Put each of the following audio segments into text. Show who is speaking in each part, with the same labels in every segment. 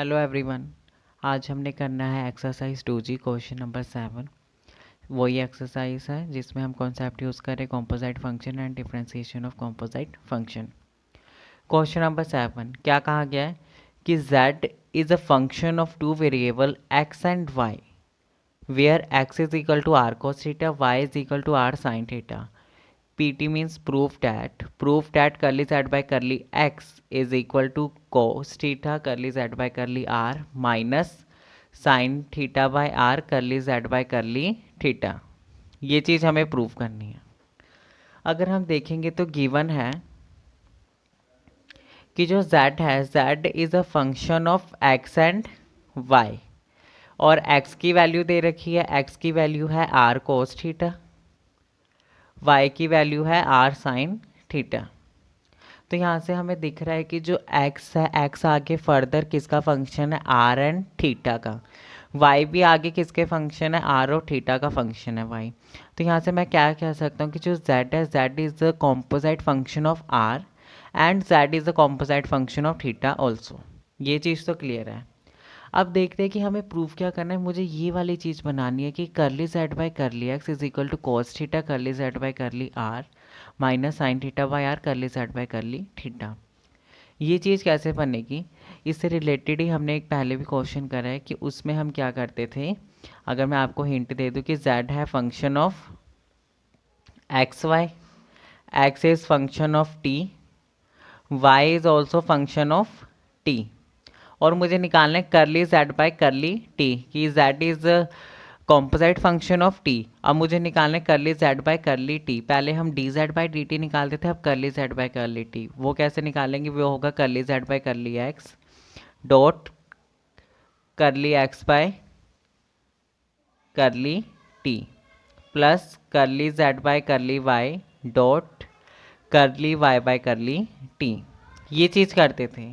Speaker 1: Hello everyone. आज हमने करना है एक्सरसाइज 2G क्वेश्चन नंबर 7। वही एक्सरसाइज है जिसमें हम कॉन्सेप्ट यूज़ करें composite function and differentiation of composite function. Question number 7 क्या कहा गया है कि z is a function of two variable x and y where x is equal to r cos theta, y is equal to r sin theta. PT means proof that curly z by curly x is equal to cos theta curly z by curly r minus sin theta by r curly z by curly theta। ये चीज़ हमें prove करनी है। अगर हम देखेंगे तो given है कि जो z है z is a function of x and y और x की वैल्यू दे रखी है, x की वैल्यू है r cos थीटा, y की वैल्यू है r sin थीटा। तो यहाँ से हमें दिख रहा है कि जो x है x आगे फर्दर किसका फंक्शन है r एंड थीटा का, y भी आगे किसके फंक्शन है r और थीटा का फंक्शन है y। तो यहाँ से मैं क्या कह सकता हूँ कि जो z है z is the composite function of r and z is the composite function of theta also. ये चीज़ तो क्लियर है। अब देखते हैं कि हमें प्रूफ क्या करना है। मुझे ये वाली चीज़ बनानी है कि curly z by curly x is equal to cos theta curly z by curly r minus sine theta by r curly z by curly theta. ये चीज़ कैसे बनेगी, इससे रिलेटेड ही हमने एक पहले भी क्वेश्चन करा है कि उसमें हम क्या करते थे। अगर मैं आपको हिंट दे दूँ कि z है function of x y, x is function of t, y is also function of t और मुझे निकालना है curly z by curly t कि z is composite function of t। अब मुझे निकालना है curly z by curly t। पहले हम dz बाय dt निकालते थे, अब करली z बाय करली t। वो कैसे निकालेंगे, वो होगा करली z by curly x dot करली x by curly t plus curly z by curly y dot curly y by curly t। ये चीज़ करते थे।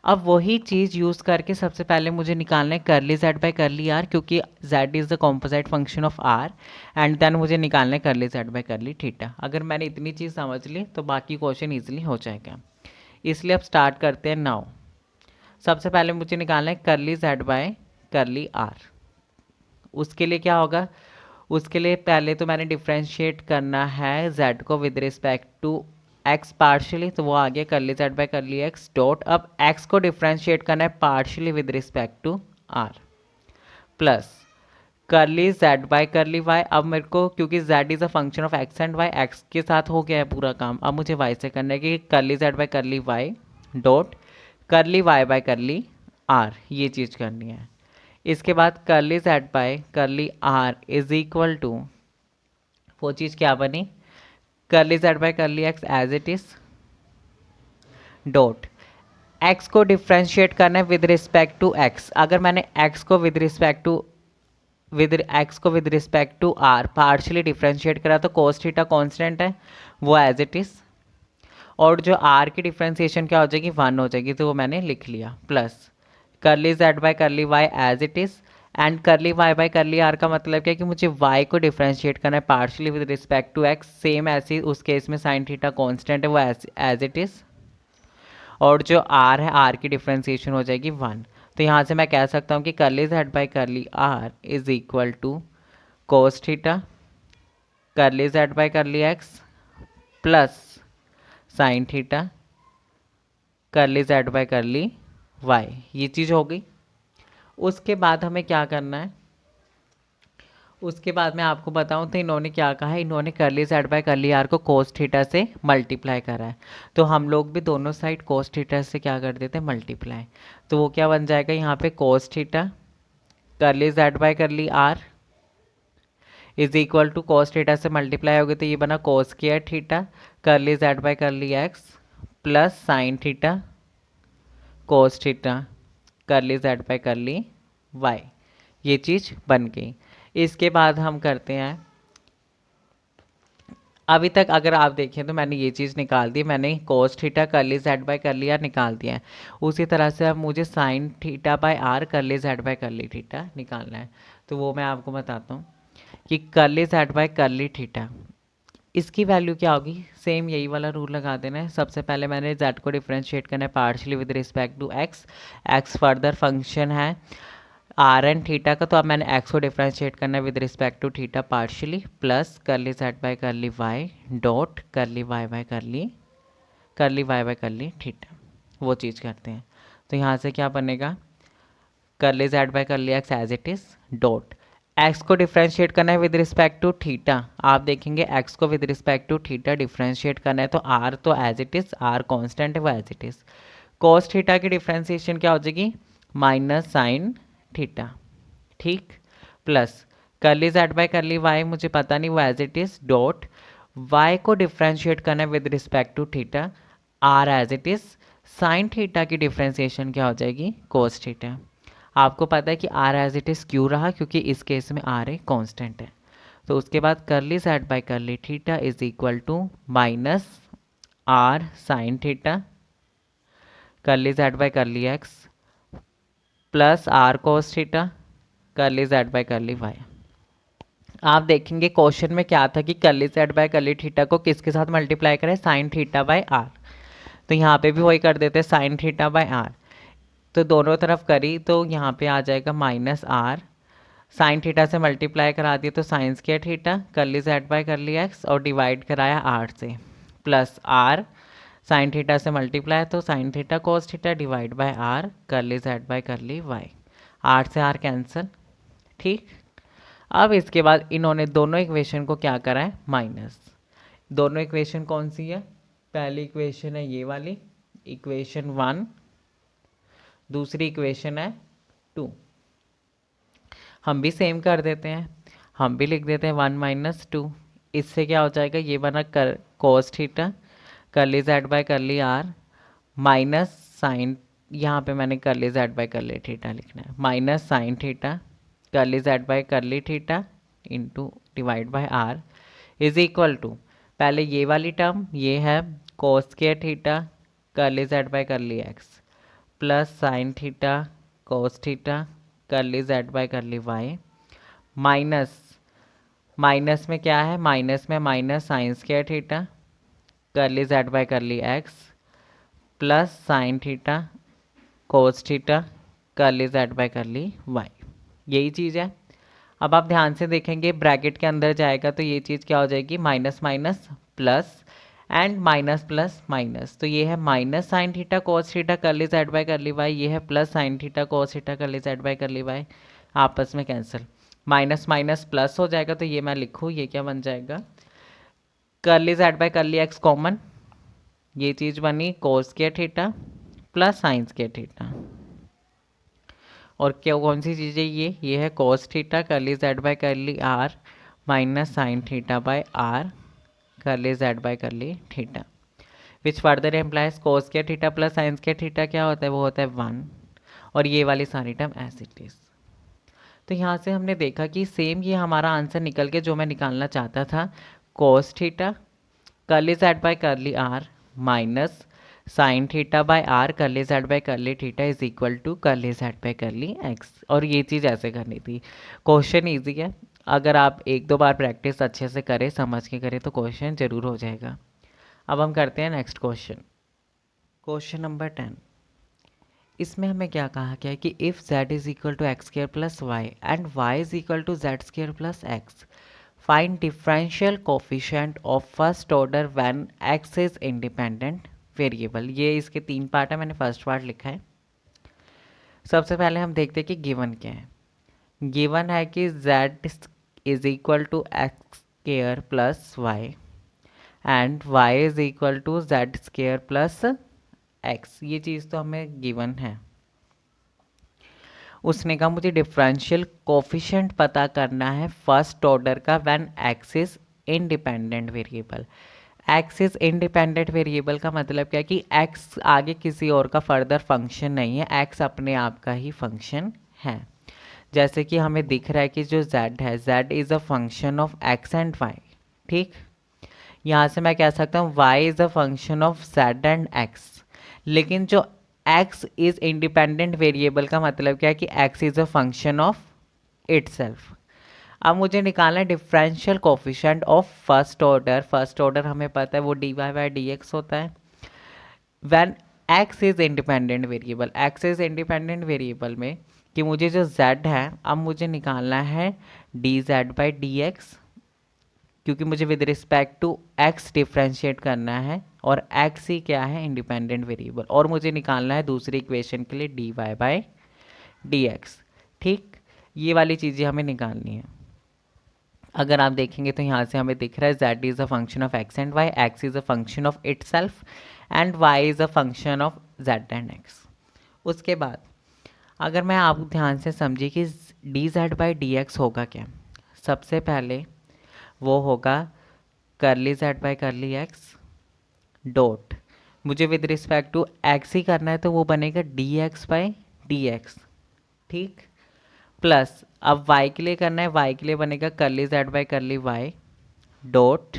Speaker 1: अब वही चीज़ यूज़ करके सबसे पहले मुझे निकालना है curly z by curly r, क्योंकि z is the composite function of r and then मुझे निकालना है curly z by curly theta. अगर मैंने इतनी चीज़ समझ ली तो बाकी क्वेश्चन ईजिली हो जाएगा। इसलिए अब स्टार्ट करते हैं नाउ। सबसे पहले मुझे निकालना है curly z by curly r। उसके लिए क्या होगा, उसके लिए पहले तो मैंने डिफ्रेंशिएट करना है z को with respect to x partially, तो वो आ गया curly z by curly x dot, अब x को डिफ्रेंशिएट करना है partially with respect to r plus curly z by curly y। अब मेरे को क्योंकि z is a function of x and y, x के साथ हो गया है पूरा काम, अब मुझे y से करना है कि curly z by curly y dot curly y by curly r। ये चीज़ करनी है। इसके बाद curly z by curly r is equal to, वो चीज़ क्या बनी, curly z by curly x as it is dot x को डिफ्रेंशिएट करना है विद रिस्पेक्ट टू x। अगर मैंने x को with respect to r partially differentiate करा तो cos थीटा कांस्टेंट है वो एज इट इज, और जो r की डिफ्रेंशिएशन क्या हो जाएगी 1 हो जाएगी, तो वो मैंने लिख लिया plus curly z by curly y as it is and curly y by curly r का मतलब क्या है कि मुझे y को डिफ्रेंशिएट करना है partially with respect to x। Same ऐसे उस केस में साइन थीटा कांस्टेंट है वो एज इट इज, और जो r है r की डिफ्रेंशिएशन हो जाएगी 1। तो यहाँ से मैं कह सकता हूँ कि curly z by curly r is equal to cos theta curly z by curly x plus sine theta curly z by curly y। ये चीज़ हो गई। उसके बाद हमें क्या करना है, उसके बाद मैं आपको बताऊं तो इन्होंने क्या कहा है, इन्होंने करली z बाय करली r को कोस थीटा से मल्टीप्लाई करा है, तो हम लोग भी दोनों साइड कोस थीटा से क्या कर देते हैं मल्टीप्लाई। तो वो क्या बन जाएगा यहाँ पे cos theta curly z by curly r is equal to cos theta से मल्टीप्लाई हो गई तो ये बना cos square theta curly z by curly x plus sine theta cos theta curly z by curly y। ये चीज़ बन गई। इसके बाद हम करते हैं, अभी तक अगर आप देखें तो मैंने ये चीज़ निकाल दी, मैंने कोस theta curly z by curly r निकाल दिया है। उसी तरह से अब मुझे साइन थीटा बाय r करली z बाय करली थीटा निकालना है। तो वो मैं आपको बताता हूँ कि curly z by curly theta इसकी वैल्यू क्या होगी, सेम यही वाला रूल लगा देना है। सबसे पहले मैंने z को डिफ्रेंशिएट करना है partially with respect to x, x further function है आर एंड थीटा का, तो अब मैंने x को डिफ्रेंशिएट करना है with respect to theta partially, plus curly z by curly y dot curly y by curly theta, वो चीज़ करते हैं। तो यहाँ से क्या बनेगा, curly z by curly x as it is dot x को डिफ्रेंशिएट करना है विद रिस्पेक्ट टू थीटा। आप देखेंगे x को with respect to theta differentiate करना है, तो r तो as it is, r constant है वो as it is. cos theta की डिफ्रेंशिएशन क्या हो जाएगी, माइनस साइन थीटा, ठीक, plus curly z by curly y मुझे पता नहीं वो as it is dot y को डिफ्रेंशिएट करना है with respect to theta, r as it is, sine theta की डिफ्रेंशिएशन क्या हो जाएगी, cos थीटा। आपको पता है कि r एज इट इज़ क्यों रहा, क्योंकि इस केस में r एक कांस्टेंट है। तो उसके बाद curly z by curly theta is equal to minus r sine theta curly z by curly x plus r cos theta curly z by curly y। आप देखेंगे क्वेश्चन में क्या था कि curly z by curly theta को किसके साथ multiply करें, साइन थीटा बाय r। तो यहाँ पे भी वही कर देते हैं, साइन थीटा बाय r। तो दोनों तरफ करी तो यहाँ पे आ जाएगा माइनस आर, साइन थीटा से मल्टीप्लाई करा दिया तो sine square theta curly z by curly x, और डिवाइड कराया आर से, प्लस आर साइन थीटा से मल्टीप्लाई तो sine theta cos theta divide by r curly z by curly y, r से आर कैंसिल, ठीक। अब इसके बाद इन्होंने दोनों इक्वेशन को क्या करा है, माइनस। दोनों इक्वेशन कौन सी है, पहली इक्वेशन है ये वाली इक्वेशन 1, दूसरी इक्वेशन है 2। हम भी सेम कर देते हैं, हम भी लिख देते हैं 1 माइनस 2। इससे क्या हो जाएगा, ये बना कर cos theta curly z by curly r minus sine, यहाँ पे मैंने करली जेड बाय करली थीटा लिखना है, minus sine theta curly z by curly theta into divide by r is equal to, पहले ये वाली टर्म ये है cos square theta curly z by curly x plus sine theta cos theta curly z by curly y, minus minus में क्या है, minus में minus sine square theta curly z by curly x plus sine theta cos theta curly z by curly y, यही चीज़ है। अब आप ध्यान से देखेंगे ब्रैकेट के अंदर जाएगा तो ये चीज़ क्या हो जाएगी, minus minus plus and minus plus minus, तो ये है minus sine theta cos theta curly z by curly y, ये है plus sine theta cos theta curly z by curly y, आपस में कैंसिल, माइनस माइनस प्लस हो जाएगा, तो ये मैं लिखूँ ये क्या बन जाएगा, curly z by curly x common, ये चीज़ बनी cos square theta plus sine square theta, और क्या कौन सी चीज़ है ये है cos theta curly z by curly r minus sine theta by r curly z by curly theta, which further implies cos square theta plus sine square theta क्या होता है, वो होता है 1, और ये वाली सारी टर्म एज इट इज। तो यहाँ से हमने देखा कि सेम ये हमारा आंसर निकल के जो मैं निकालना चाहता था, cos theta curly z by curly r minus sine theta by r curly z by curly theta is equal to curly z by curly x, और ये चीज़ ऐसे करनी थी। क्वेश्चन ईजी है, अगर आप एक दो बार प्रैक्टिस अच्छे से करें, समझ के करें, तो क्वेश्चन ज़रूर हो जाएगा। अब हम करते हैं नेक्स्ट क्वेश्चन, क्वेश्चन नंबर 10। इसमें हमें क्या कहा गया है कि if z is equal to x square plus y and y is equal to z square plus x, find differential coefficient of first order when x is independent variable. ये इसके 3 part है, मैंने फर्स्ट पार्ट लिखा है। सबसे पहले हम देखते हैं कि गिवन क्या है। गिवन है कि z is equal to x square plus y and y is equal to z square plus x, ये चीज़ तो हमें गिवन है। उसने कहा मुझे डिफरेंशियल कोफिशिएंट पता करना है फर्स्ट ऑर्डर का when x is independent variable. x is independent variable का मतलब क्या है कि x आगे किसी और का फर्दर फंक्शन नहीं है, x अपने आप का ही फंक्शन है। जैसे कि हमें दिख रहा है कि जो z है, z is a function of x and y, ठीक। यहाँ से मैं कह सकता हूँ y is a function of z and x, लेकिन जो x इज इंडिपेंडेंट वेरिएबल का मतलब क्या है कि x is a function of itself. अब मुझे निकालना है differential coefficient of first order. First order हमें पता है वो dy बाई डी एक्स होता है when x is independent variable. x is independent variable में कि मुझे जो z है अब मुझे निकालना है dz बाई डी एक्स, क्योंकि मुझे with respect to x differentiate करना है और x ही क्या है इंडिपेंडेंट वेरिएबल, और मुझे निकालना है दूसरी इक्वेशन के लिए dy बाई डी एक्स। ठीक, ये वाली चीज़ें हमें निकालनी है। अगर आप देखेंगे तो यहाँ से हमें दिख रहा है z is a function of x and y, x is a function of it self and y is a function of z and x। उसके बाद अगर मैं आप ध्यान से समझिए कि dz बाई डी एक्स होगा क्या, सबसे पहले वो होगा करली z बाई करली x डॉट, मुझे विद रिस्पेक्ट टू x ही करना है तो वो बनेगा dx बाई डी एक्स। ठीक, प्लस अब y के लिए करना है, y के लिए बनेगा curly z by curly y dot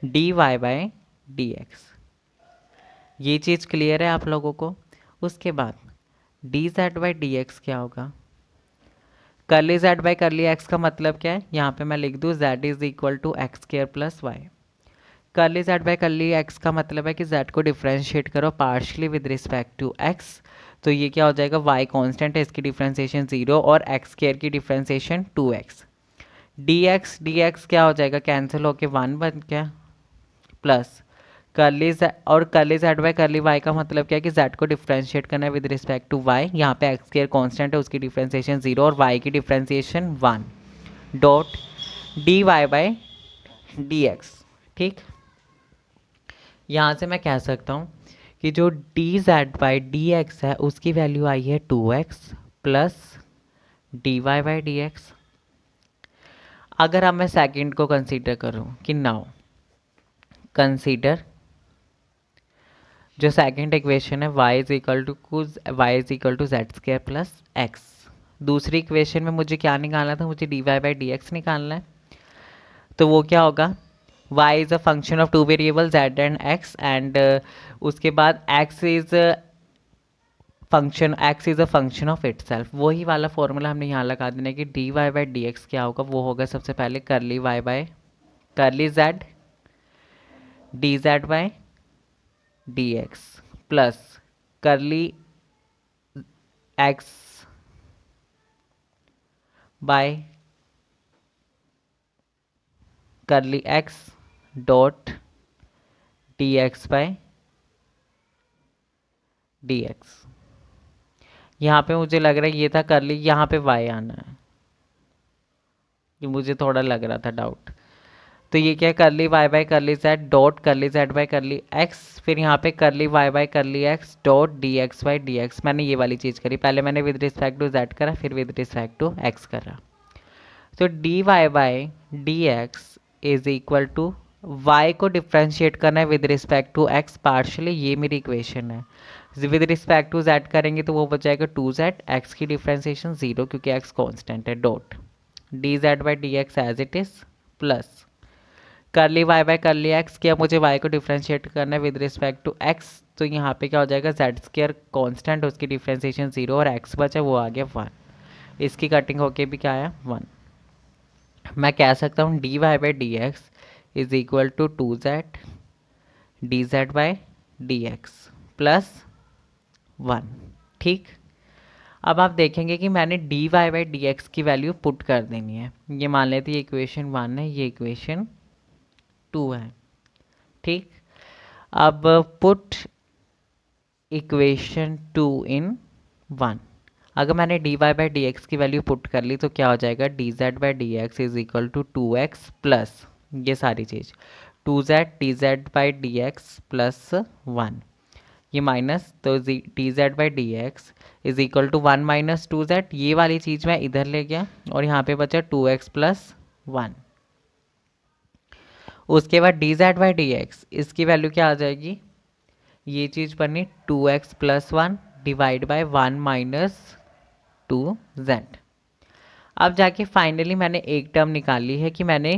Speaker 1: d y by d x. ये चीज़ क्लियर है आप लोगों को। उसके बाद d z by d x क्या होगा, करली जेड बाई करली एक्स का मतलब क्या है, यहाँ पे मैं लिख दूँ z is equal to x square plus y. Curly z by curly x का मतलब है कि जेड को डिफ्रेंशिएट करो partially with respect to x, तो ये क्या हो जाएगा y कांस्टेंट है, इसकी डिफ्रेंशिएशन 0 और एक्स स्क्वायर की डिफ्रेंशिएशन 2x। dx क्या हो जाएगा, कैंसिल होके 1 बन गया, प्लस करली और करली जेड बाई करली वाई का मतलब क्या है कि जेड को डिफ्रेंशिएट करना है विद रिस्पेक्ट टू वाई, यहाँ पे एक्स स्क्वायर कांस्टेंट है उसकी डिफ्रेंशिएशन 0 और वाई की differentiation 1 dot d y by d x. ठीक, यहाँ से मैं कह सकता हूँ कि जो d z by d x है उसकी वैल्यू आई है 2x plus d y by d x. अगर अब मैं सेकंड को कंसीडर करूँ कि नाउ कंसीडर जो सेकंड इक्वेशन है y is equal to z square plus x. दूसरी इक्वेशन में मुझे क्या निकालना था, मुझे d y by d x निकालना है, तो वो क्या होगा y is a function of two variable z and x and उसके बाद x is a function of itself. वही वाला फॉर्मूला हमने यहाँ लगा देना है कि d y by d x क्या होगा, वो होगा सबसे पहले curly y by curly z d z by d x plus curly x by curly x dot d x by D x. यहाँ पे मुझे लग रहा है ये था करली, यहाँ पे y आना है, ये मुझे थोड़ा लग रहा था डाउट। तो ये क्या है करली y by curly z dot करली z बाय करली x, फिर यहाँ पे करली y by curly x dot d x by d x. मैंने ये वाली चीज़ करी, पहले मैंने विद रिस्पेक्ट टू z करा फिर विद रिस्पेक्ट टू x करा। तो d y by d x is equal to y को डिफ्रेंशिएट करना है with respect to x partially, ये मेरी इक्वेशन है। विद रिस्पेक्ट टू z करेंगे तो वो बच जाएगा 2z, x की डिफ्रेंशिएशन 0 क्योंकि x कांस्टेंट है dot d z by d x as it is plus curly y by curly x किया, मुझे y को डिफ्रेंशिएट करना है विद रिस्पेक्ट टू x, तो यहाँ पे क्या हो जाएगा जेड स्क्वायर कांस्टेंट उसकी डिफ्रेंशिएशन 0 और x बचा वो आ गया 1, इसकी कटिंग होके भी क्या आया 1। मैं कह सकता हूँ d y by d x is equal to 2z d z by d x plus 1। ठीक, अब आप देखेंगे कि मैंने d y by d x की वैल्यू पुट कर देनी है। ये मान लेते हैं ये इक्वेशन 1 है, ये इक्वेशन 2 है। ठीक, अब पुट इक्वेशन 2 इन 1। अगर मैंने d y by d x की वैल्यू पुट कर ली तो क्या हो जाएगा d z by d x is equal to 2x plus ये सारी चीज़ 2z d z by d x plus 1, ये माइनस, तो d z by d x is equal to 1 minus 2z, ये वाली चीज़ मैं इधर ले गया और यहाँ पे बचा 2x प्लस 1। उसके बाद d z by d x इसकी वैल्यू क्या आ जाएगी, ये चीज़ बनी 2x plus 1 divide by 1 minus 2z। अब जाके फाइनली मैंने एक टर्म निकाली है कि मैंने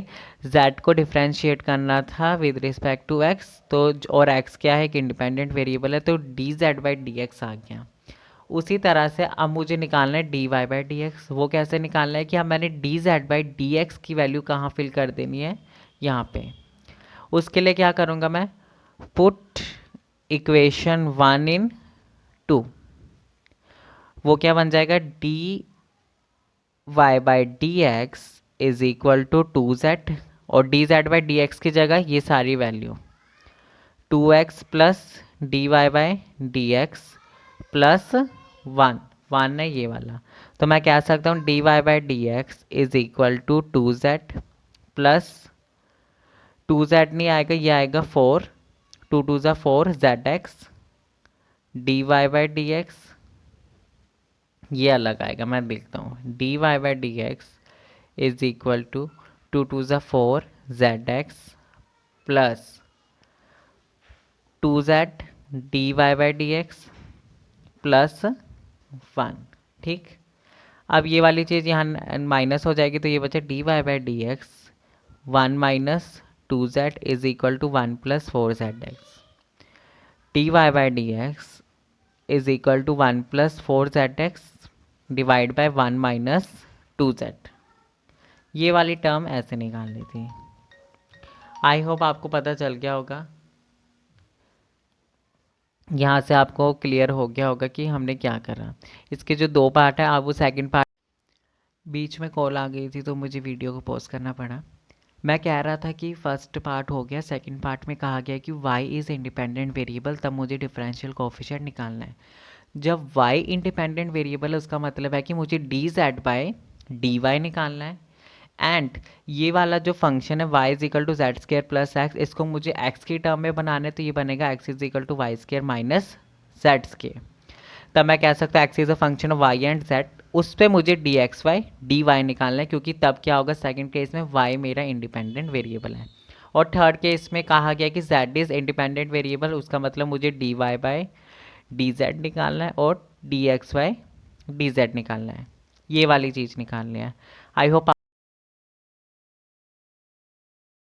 Speaker 1: z को डिफ्रेंशिएट करना था विद रिस्पेक्ट टू x, तो और x क्या है एक इंडिपेंडेंट वेरिएबल है, तो d z by d x आ गया। उसी तरह से अब मुझे निकालना है d y by d x. वो कैसे निकालना है कि अब मैंने d z by d x की वैल्यू कहाँ फिल कर देनी है, यहाँ पे। उसके लिए क्या करूँगा मैं, पुट इक्वेशन 1 इन 2। वो क्या बन जाएगा, d y by d x is equal to 2z, और d z by d x की जगह ये सारी value 2x plus d y by d x plus 1 है ये वाला। तो मैं कह सकता हूँ d y by d x is equal to 2z plus 2z नहीं आएगा, ये आएगा 4, 2 2 ज़ा 4 zx d y by d x, ये अलग आएगा, मैं लिखता हूँ d y by d x is equal to 2 2 ज़ा 4 zx plus 2z d y by d x plus 1। ठीक, अब ये वाली चीज़ यहाँ माइनस हो जाएगी, तो ये बचा d y by d x 1 minus 2z is equal to 1 plus 4zx, d y by d x is equal to 1 plus 4zx divide by 1 minus 2z। ये वाली टर्म ऐसे निकालनी थी। आई होप आपको पता चल गया होगा, यहाँ से आपको क्लियर हो गया होगा कि हमने क्या करा। इसके जो 2 पार्ट है, आप वो सेकंड पार्ट, बीच में कॉल आ गई थी तो मुझे वीडियो को पॉज करना पड़ा। मैं कह रहा था कि फर्स्ट पार्ट हो गया, सेकंड पार्ट में कहा गया कि y इज़ इंडिपेंडेंट वेरिएबल, तब मुझे डिफरेंशियल कोफिशिएंट निकालना है। जब y इंडिपेंडेंट वेरिएबल है उसका मतलब है कि मुझे d z by d y निकालना है। एंड ये वाला जो फंक्शन है y is equal to z square plus x, इसको मुझे x की टर्म में बनाना है, तो ये बनेगा x is equal to y square minus z square. तब मैं कह सकता हूँ x is a function of y and z, उस पर मुझे d x y d y निकालना है, क्योंकि तब क्या होगा, सेकंड केस में y मेरा इंडिपेंडेंट वेरिएबल है। और थर्ड केस में कहा गया कि z इज़ इंडिपेंडेंट वेरिएबल, उसका मतलब मुझे d y by d z निकालना है और d x y d z निकालना है, ये वाली चीज़ निकालनी है। I hope